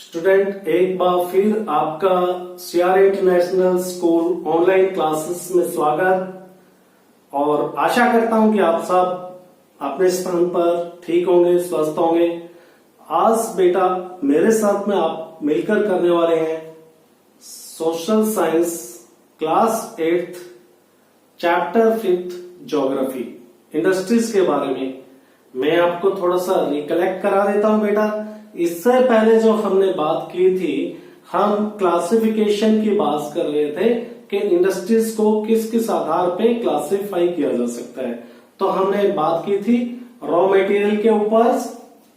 Student, एक बार फिर आपका CRA international school online classes में स्वागत। और आशा करता हूं कि आप सब अपने स्थान पर ठीक होंगे, स्वस्थ होंगे। आज बेटा मेरे साथ में आप मिलकर करने वाले हैं social science class 8 chapter 5 geography industries के बारे में। मैं आपको थोड़ा सा रिकलेक्ट करा देता हूं बेटा। इससे पहले जो हमने बात की थी, हम क्लासिफिकेशन की बात कर रहे थे कि इंडस्ट्रीज को किस किस आधार पे क्लासिफाई किया जा सकता है। तो हमने बात की थी रॉ मटेरियल के ऊपर,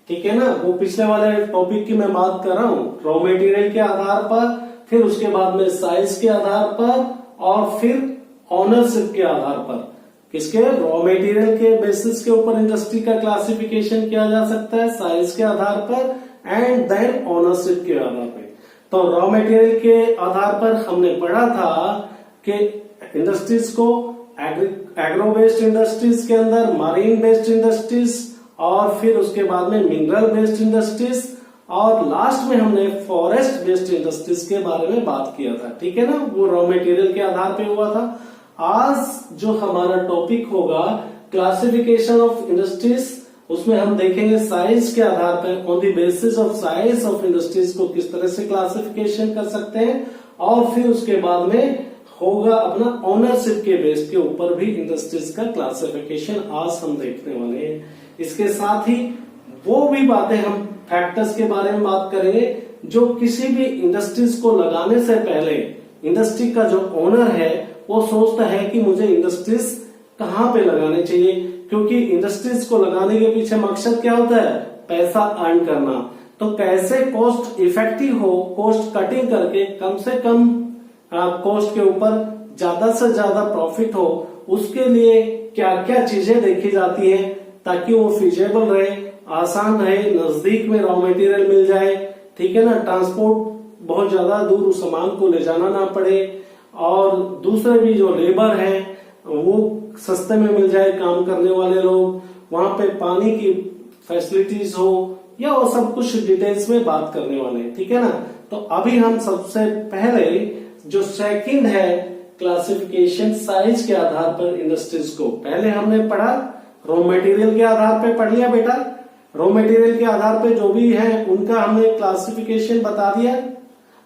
ठीक है ना। वो पिछले वाले टॉपिक की मैं बात कर रहा हूँ। रॉ मटेरियल के आधार पर, फिर उसके बाद में साइज के आधार पर, और फिर ऑनरशिप के आधार पर। किसके? रॉ मटेरियल के बेसिस के ऊपर इंडस्ट्री का क्लासिफिकेशन किया जा सकता है, साइज के आधार पर एंड देन ओनरशिप के आधार पर। तो रॉ मटेरियल के आधार पर हमने पढ़ा था कि इंडस्ट्रीज को एग्रो बेस्ड इंडस्ट्रीज के अंदर, मरीन बेस्ड इंडस्ट्रीज, और फिर उसके बाद में मिनरल बेस्ड इंडस्ट्रीज, और लास्ट में हमने फॉरेस्ट बेस्ड इंडस्ट्रीज के बारे में बात किया था, ठीक है ना। वो रॉ मटेरियल के आधार पे हुआ था। आज जो हमारा टॉपिक होगा क्लासिफिकेशन ऑफ इंडस्ट्रीज, उसमें हम देखेंगे साइज के आधार पर, on the basis of size of industries को किस तरह से क्लासिफिकेशन कर सकते हैं, और फिर उसके बाद में होगा अपना ओनरशिप के बेस के ऊपर भी इंडस्ट्रीज का क्लासिफिकेशन आज हम देखने वाले हैं। इसके साथ ही वो भी बातें हम फैक्टर्स के बारे में बात करेंगे जो किसी भी इंडस्ट्रीज को लगाने से पहले इंडस्ट्री का जो ओनर है वो सोचता है कि मुझे इंडस्ट्रीज कहाँ पे लगाने चाहिए, क्योंकि इंडस्ट्रीज को लगाने के पीछे मकसद क्या होता है? पैसा अर्न करना। तो कैसे कॉस्ट इफेक्टिव हो, कॉस्ट कटिंग करके कम से कम कॉस्ट के ऊपर ज्यादा से ज्यादा प्रॉफिट हो, उसके लिए क्या क्या चीजें देखी जाती हैं ताकि वो फिजिबल रहे, आसान रहे, नजदीक में रॉ मटेरियल मिल जाए, ठीक है ना। ट्रांसपोर्ट बहुत ज्यादा दूर उस सामान को ले जाना ना पड़े, और दूसरे भी जो लेबर है वो सस्ते में मिल जाए, काम करने वाले लोग, वहां पे पानी की फैसिलिटीज हो, या वो सब कुछ डिटेल्स में बात करने वाले हैं, ठीक है ना। तो अभी हम सबसे पहले जो सेकंड है क्लासिफिकेशन साइज के आधार पर इंडस्ट्रीज को, पहले हमने पढ़ा रॉ मटेरियल के आधार पर पढ़ लिया बेटा। रॉ मटेरियल के आधार पे जो भी है उनका हमने क्लासिफिकेशन बता दिया।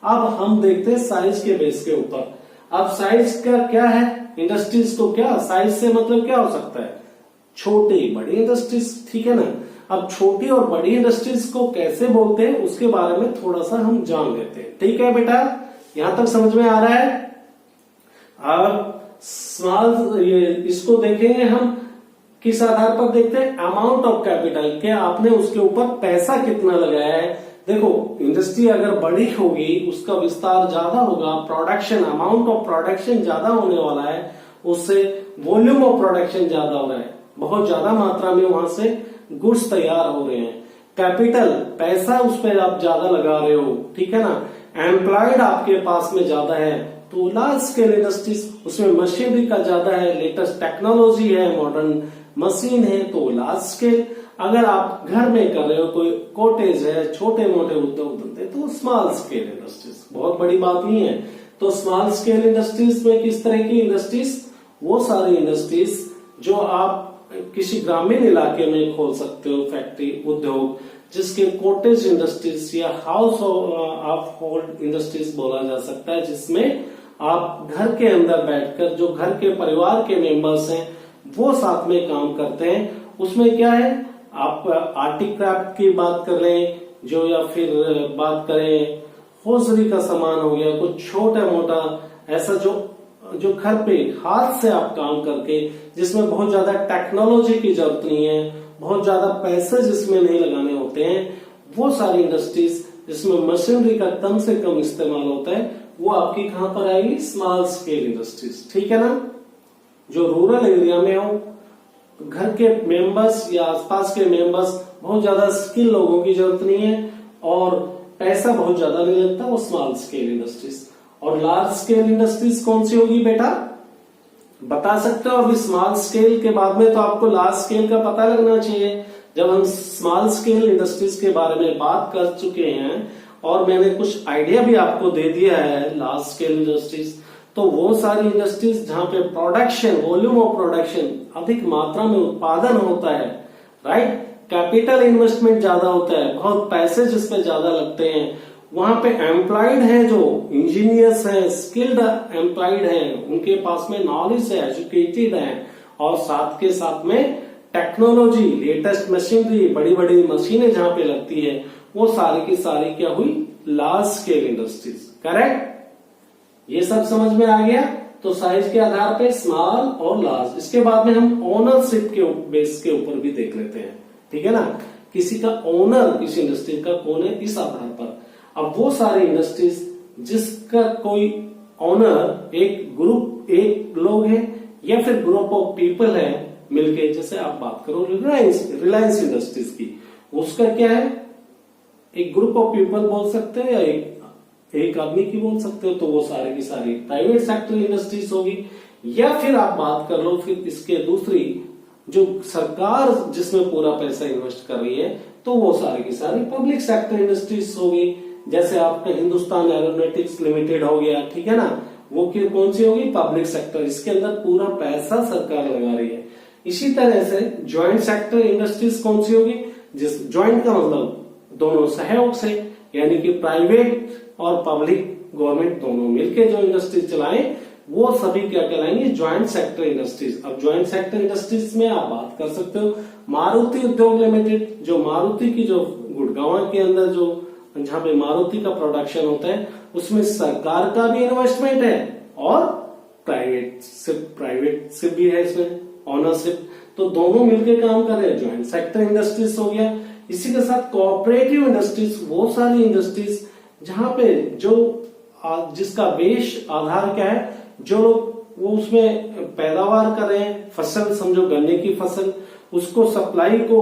अब हम देखते हैं साइज के बेस के ऊपर। अब साइज का क्या है इंडस्ट्रीज को, क्या साइज से मतलब क्या हो सकता है? छोटी बड़ी इंडस्ट्रीज, ठीक है ना। अब छोटी और बड़ी इंडस्ट्रीज को कैसे बोलते हैं उसके बारे में थोड़ा सा हम जान लेते हैं, ठीक है बेटा। यहां तक समझ में आ रहा है? अब स्मॉल इसको देखेंगे हम किस आधार पर देखते हैं? अमाउंट ऑफ कैपिटल, के आपने उसके ऊपर पैसा कितना लगाया है। देखो, इंडस्ट्री अगर बड़ी होगी, उसका विस्तार ज्यादा होगा, प्रोडक्शन, अमाउंट ऑफ प्रोडक्शन ज्यादा होने वाला है, उससे वॉल्यूम ऑफ प्रोडक्शन ज्यादा हो रहा है, बहुत ज्यादा मात्रा में वहां से गुड्स तैयार हो रहे हैं। कैपिटल, पैसा उस पर आप ज्यादा लगा रहे हो, ठीक है ना। एम्प्लॉयड आपके पास में ज्यादा है, तो लार्ज स्केल इंडस्ट्रीज, उसमें मशीनरी का ज्यादा है, लेटेस्ट टेक्नोलॉजी है, मॉडर्न मशीन है, तो लार्ज स्केल। अगर आप घर में कर रहे हो, कोई कॉटेज है, छोटे मोटे उद्योग धंधे, तो स्मॉल स्केल इंडस्ट्रीज, बहुत बड़ी बात नहीं है। तो स्मॉल स्केल इंडस्ट्रीज में किस तरह की इंडस्ट्रीज? वो सारी इंडस्ट्रीज जो आप किसी ग्रामीण इलाके में खोल सकते हो, फैक्ट्री, उद्योग, जिसके कॉटेज इंडस्ट्रीज या हाउस ऑफ होल्ड इंडस्ट्रीज बोला जा सकता है, जिसमें आप घर के अंदर बैठकर जो घर के परिवार के मेंबर्स हैं वो साथ में काम करते हैं। उसमें क्या है, आप आर्टिक क्राफ्ट की बात कर लें जो, या फिर बात करें हौसरी का सामान हो गया, कुछ छोटा मोटा ऐसा जो घर पे हाथ से आप काम करके, जिसमें बहुत ज्यादा टेक्नोलॉजी की जरूरत नहीं है, बहुत ज्यादा पैसे जिसमें नहीं लगाने होते हैं, वो सारी इंडस्ट्रीज जिसमें मशीनरी का कम से कम इस्तेमाल होता है, वो आपकी कहां पर आएगी? स्मॉल स्केल इंडस्ट्रीज, ठीक है ना। जो रूरल एरिया में हो, घर के मेंबर्स या आसपास के मेंबर्स, बहुत ज्यादा स्किल लोगों की जरूरत नहीं है, और पैसा बहुत ज्यादा नहीं लगता, वो स्मॉल स्केल इंडस्ट्रीज। और लार्ज स्केल इंडस्ट्रीज कौन सी होगी बेटा? बता सकते हो? अभी स्मॉल स्केल के बाद में तो आपको लार्ज स्केल का पता लगना चाहिए। जब हम स्मॉल स्केल इंडस्ट्रीज के बारे में बात कर चुके हैं और मैंने कुछ आइडिया भी आपको दे दिया है लार्ज स्केल इंडस्ट्रीज। तो वो सारी इंडस्ट्रीज जहां पे प्रोडक्शन, वॉल्यूम ऑफ प्रोडक्शन अधिक मात्रा में उत्पादन होता है, राइट, कैपिटल इन्वेस्टमेंट ज्यादा होता है, बहुत पैसे जिस पे ज्यादा लगते हैं, वहां पे एम्प्लॉयड है, जो इंजीनियर्स हैं, स्किल्ड एम्प्लॉयड हैं, उनके पास में नॉलेज है, एजुकेटेड है, और साथ के साथ में टेक्नोलॉजी, लेटेस्ट मशीनरी, बड़ी बड़ी मशीनें जहां पे लगती है, वो सारी की सारी क्या हुई, लार्ज स्केल इंडस्ट्रीज। करेक्ट, ये सब समझ में आ गया। तो साइज के आधार पे स्मॉल और लार्ज। इसके बाद में हम ओनरशिप के बेस के ऊपर भी देख लेते हैं, ठीक है ना, किसी का ओनर किसी इंडस्ट्री का कौन है, इस आधार पर। अब वो सारे इंडस्ट्रीज जिसका कोई ओनर एक ग्रुप, एक लोग है या फिर ग्रुप ऑफ पीपल है मिलके, जैसे आप बात करो रिलायंस इंडस्ट्रीज की, उसका क्या है, एक ग्रुप ऑफ पीपल बोल सकते हैं या एक आदमी की बोल सकते हो, तो वो सारे की सारी प्राइवेट सेक्टर इंडस्ट्रीज होगी। या फिर आप बात कर लो फिर इसके दूसरी, जो सरकार जिसमें पूरा पैसा इन्वेस्ट कर रही है, तो वो सारी की सारी पब्लिक सेक्टर इंडस्ट्रीज होगी। जैसे आपका हिंदुस्तान एरोनॉटिक्स लिमिटेड हो गया, ठीक है ना, वो कौन सी होगी, पब्लिक सेक्टर, इसके अंदर पूरा पैसा सरकार लगा रही है। इसी तरह से ज्वाइंट सेक्टर इंडस्ट्रीज कौन सी होगी, जिस ज्वाइंट का मतलब दोनों सहयोग से, यानी कि प्राइवेट और पब्लिक, गवर्नमेंट दोनों मिलकर जो इंडस्ट्रीज चलाएं, वो सभी क्या कहलाएंगे, ज्वाइंट सेक्टर इंडस्ट्रीज। अब ज्वाइंट सेक्टर इंडस्ट्रीज में आप बात कर सकते हो मारुति उद्योग लिमिटेड, जो मारुति की जो गुड़गांव के अंदर जो जहां पे मारुति का प्रोडक्शन होता है, उसमें सरकार का भी इन्वेस्टमेंट है और प्राइवेट भी है, इसमें ओनरशिप, तो दोनों मिलकर काम कर रहे हैं, ज्वाइंट सेक्टर इंडस्ट्रीज हो गया। इसी के साथ कोऑपरेटिव इंडस्ट्रीज, वो सारी इंडस्ट्रीज जहां पे जो जिसका बेस आधार क्या है, जो लोग वो उसमें पैदावार कर रहे हैं, फसल समझो गन्ने की फसल, उसको सप्लाई को,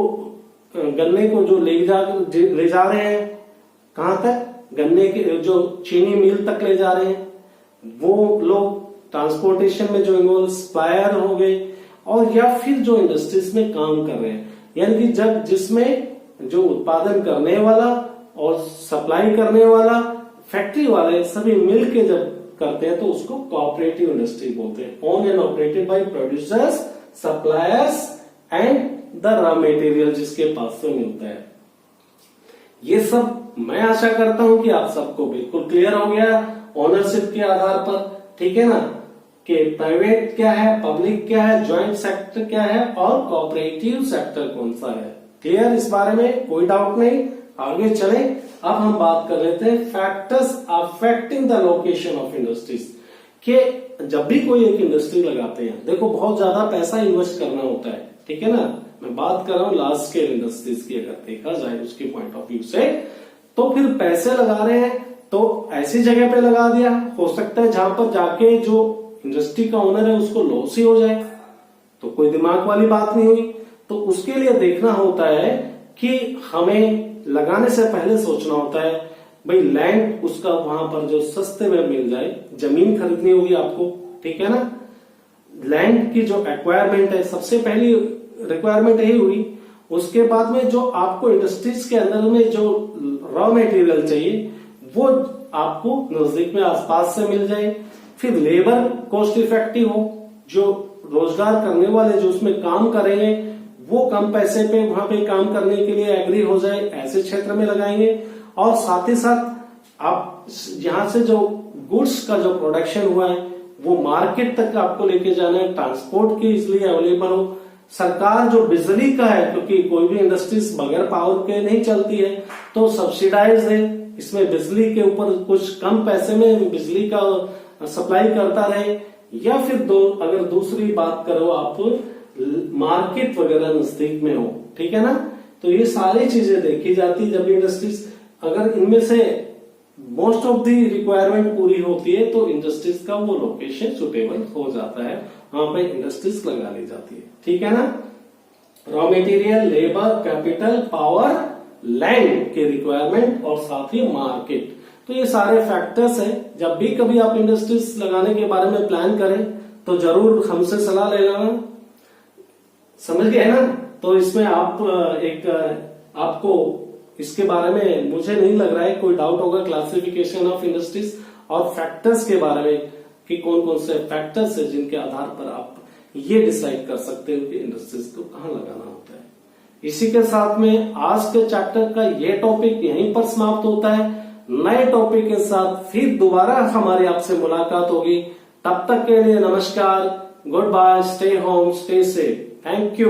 गन्ने को जो ले जा रहे हैं कहां तक, गन्ने के जो चीनी मिल तक ले जा रहे हैं, वो लोग ट्रांसपोर्टेशन में जो इन्वॉल्व, सप्लायर हो गए, और या फिर जो इंडस्ट्रीज में काम कर रहे हैं, यानी कि जब जिसमें जो उत्पादन करने वाला और सप्लाई करने वाला, फैक्ट्री वाले सभी मिलके जब करते हैं, तो उसको कोऑपरेटिव इंडस्ट्री बोलते हैं। Own and operated by producers, suppliers and the raw material जिसके पास से मिलता है। ये सब मैं आशा करता हूं कि आप सबको बिल्कुल क्लियर हो गया ओनरशिप के आधार पर, ठीक है ना, कि प्राइवेट क्या है, पब्लिक क्या है, ज्वाइंट सेक्टर क्या है और कोऑपरेटिव सेक्टर कौन सा है। क्लियर, इस बारे में कोई डाउट नहीं। आगे चले, अब हम बात कर लेते हैं factors affecting the location of industries, कि जब भी कोई एक इंडस्ट्री लगाते हैं, देखो बहुत ज्यादा पैसा इन्वेस्ट करना होता है, ठीक है ना, मैं बात कर रहा हूं लार्ज स्केल इंडस्ट्रीज की, अगर देखा जाए उसके पॉइंट ऑफ व्यू से, तो फिर पैसे लगा रहे हैं तो ऐसी जगह पे लगा दिया, हो सकता है जहां पर जाके जो इंडस्ट्री का ओनर है उसको लॉस ही हो जाए, तो कोई दिमाग वाली बात नहीं हुई। तो उसके लिए देखना होता है कि हमें लगाने से पहले सोचना होता है भाई लैंड उसका वहां पर जो सस्ते में मिल जाए, जमीन खरीदनी होगी आपको, ठीक है ना, लैंड की जो एक्वायरमेंट है, सबसे पहली रिक्वायरमेंट यही हुई। उसके बाद में जो आपको इंडस्ट्रीज के अंदर में जो रॉ मटेरियल चाहिए वो आपको नजदीक में आसपास से मिल जाए, फिर लेबर कॉस्ट इफेक्टिव हो, जो रोजगार करने वाले जो उसमें काम करेंगे वो कम पैसे पे वहां पे काम करने के लिए एग्री हो जाए, ऐसे क्षेत्र में लगाएंगे। और साथ ही साथ आप यहां से जो गुड्स का जो प्रोडक्शन हुआ है वो मार्केट तक आपको लेके जाना है, ट्रांसपोर्ट की इसलिए अवेलेबल हो। सरकार जो बिजली का है, क्योंकि कोई भी इंडस्ट्रीज बगैर पावर के नहीं चलती है, तो सब्सिडाइज है, इसमें बिजली के ऊपर कुछ कम पैसे में बिजली का सप्लाई करता रहे। या फिर अगर दूसरी बात करो आप, मार्केट वगैरह नजदीक में हो, ठीक है ना, तो ये सारी चीजें देखी जाती जब इंडस्ट्रीज, अगर इनमें से मोस्ट ऑफ दी रिक्वायरमेंट पूरी होती है तो इंडस्ट्रीज का वो लोकेशन सुटेबल हो जाता है, वहां पे इंडस्ट्रीज लगा ली जाती है, ठीक है ना। Raw material, labour, capital, power, land के रिक्वायरमेंट और साथ ही मार्केट, तो ये सारे फैक्टर्स हैं। जब भी कभी आप इंडस्ट्रीज लगाने के बारे में प्लान करें तो जरूर हमसे सलाह ले लेना, समझ गए ना। तो इसमें आप एक आपको इसके बारे में मुझे नहीं लग रहा है कोई डाउट होगा। क्लासिफिकेशन ऑफ इंडस्ट्रीज और फैक्टर्स के बारे में कि कौन कौन से फैक्टर्स है जिनके आधार पर आप ये डिसाइड कर सकते हो कि इंडस्ट्रीज को कहाँ लगाना होता है। इसी के साथ में आज के चैप्टर का ये टॉपिक यहीं पर समाप्त होता है। नए टॉपिक के साथ फिर दोबारा हमारी आपसे मुलाकात होगी। तब तक के लिए नमस्कार, good bye, stay home, stay safe, thank you.